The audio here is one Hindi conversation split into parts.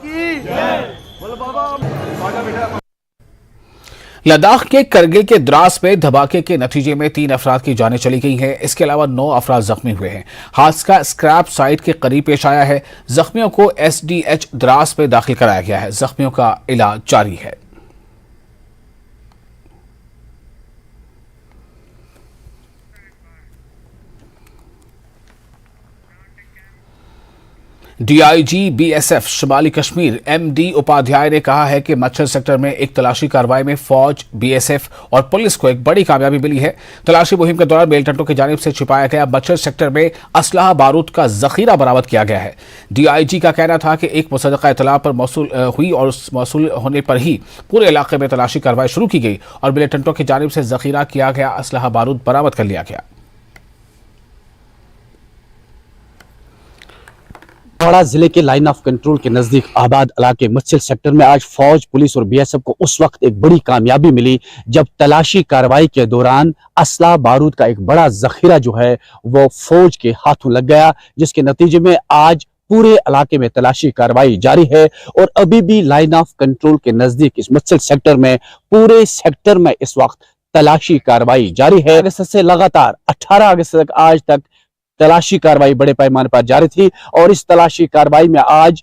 की जय। बोलो बाबा। लद्दाख के करगिल के द्रास में धमाके के नतीजे में 3 अफराद की जानें चली गई हैं। इसके अलावा 9 अफराद जख्मी हुए हैं। हादसा स्क्रैप साइट के करीब पेश आया है। जख्मियों को SDH द्रास में दाखिल कराया गया है। जख्मियों का इलाज जारी है। DIG BSF शुमाली कश्मीर MD उपाध्याय ने कहा है कि मच्छर सेक्टर में एक तलाशी कार्रवाई में फौज, BSF और पुलिस को एक बड़ी कामयाबी मिली है। तलाशी मुहिम के दौरान मिलिटेंटों की जानिब से छिपाया गया मच्छर सेक्टर में असलहा बारूद का जखीरा बरामद किया गया है। DIG का कहना था कि एक मुसद्दक़ा इत्तला पर मौसूल हुई और उस मौसूल होने पर ही पूरे इलाके में तलाशी कार्रवाई शुरू की गई और मिलिटेंटों की जानिब से जखीरा किया गया असलहा बारूद बरामद कर लिया गया। कुपवाड़ा जिले के लाइन ऑफ कंट्रोल के नजदीक आबाद इलाके मच्छर सेक्टर में आज फौज, पुलिस और BSF को उस वक्त एक बड़ी कामयाबी मिली जब तलाशी कार्रवाई के दौरान असला बारूद का एक बड़ा जखीरा जो है वो फौज के हाथों लग गया, जिसके नतीजे में आज पूरे इलाके में तलाशी कार्रवाई जारी है और अभी भी लाइन ऑफ कंट्रोल के नजदीक इस मच्छर सेक्टर में पूरे सेक्टर में इस वक्त तलाशी कार्रवाई जारी है। अगस्त से लगातार 18 अगस्त तक आज तक तलाशी कार्रवाई बड़े पैमाने पर जारी थी और इस तलाशी कार्रवाई में आज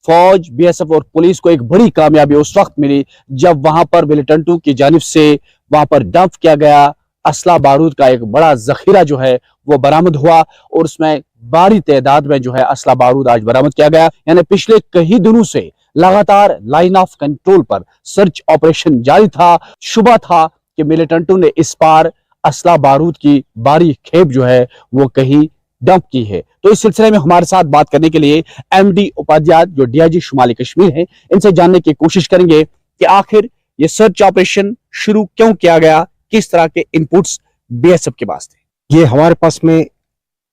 फौज, BSF और पुलिस को एक बड़ी कामयाबी उस वक्त मिली जब वहां पर मिलिटेंटों की जानिब से वहां पर डंप किया गया असला बारूद का एक बड़ा जखीरा जो है वो बरामद हुआ और उसमें भारी तादाद में जो है असला बारूद आज बरामद किया गया। यानी पिछले कई दिनों से लगातार लाइन ऑफ कंट्रोल पर सर्च ऑपरेशन जारी था। शुबा था कि मिलिटेंटों ने इस बार असला बारूद की भारी खेप जो है वो कहीं डंप की है। तो इस सिलसिले में हमारे साथ बात करने के लिए MD उपाध्याय जो DIG शुमाली कश्मीर है, इनसे जानने की कोशिश करेंगे कि आखिर ये सर्च ऑपरेशन शुरू क्यों किया गया, किस तरह के इनपुट्स BSF के पास थे। ये हमारे पास में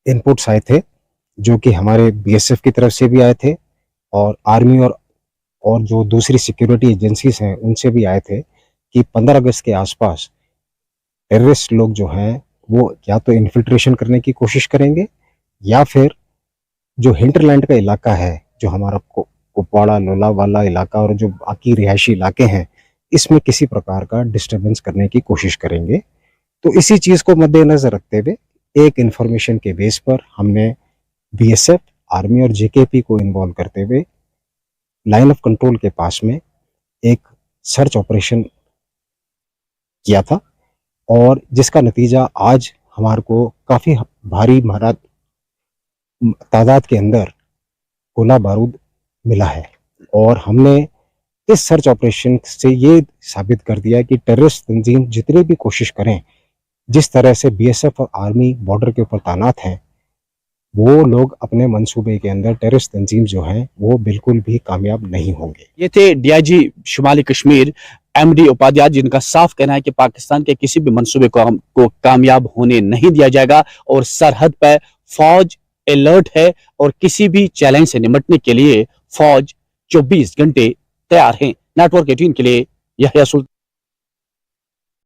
इनपुट्स आए थे जो कि हमारे BSF की तरफ से भी आए थे और आर्मी और जो दूसरी सिक्योरिटी एजेंसीज हैं उनसे भी आए थे कि 15 अगस्त के आसपास टेररिस्ट लोग जो हैं वो या तो इन्फिल्ट्रेशन करने की कोशिश करेंगे या फिर जो हिंटरलैंड का इलाका है, जो हमारा कुपवाड़ा, लोनावाला इलाका और जो बाकी रिहायशी इलाके हैं, इसमें किसी प्रकार का डिस्टर्बेंस करने की कोशिश करेंगे। तो इसी चीज़ को मद्देनजर रखते हुए एक इंफॉर्मेशन के बेस पर हमने BSF, आर्मी और JKP को इन्वॉल्व करते हुए लाइन ऑफ कंट्रोल के पास में एक सर्च ऑपरेशन किया था और जिसका नतीजा आज हमारे को काफ़ी भारी तादाद के अंदर गोला बारूद मिला है और हमने इस सर्च ऑपरेशन से ये साबित कर दिया कि टेररिस्ट तंजीम जितनी भी कोशिश करें, जिस तरह से BSF और आर्मी बॉर्डर के ऊपर तैनात हैं, वो लोग अपने मंसूबे के अंदर टेररिस्ट तंजीम जो हैं वो बिल्कुल भी कामयाब नहीं होंगे। ये थे DIG शुमाली कश्मीर MD उपाध्याय, जिनका साफ कहना है कि पाकिस्तान के किसी भी मंसूबे को कामयाब होने नहीं दिया जाएगा और सरहद पर फौज अलर्ट है और किसी भी चैलेंज से निपटने के लिए फौज 24 घंटे तैयार है। नेटवर्क 18 के लिए यहया सुल्तान।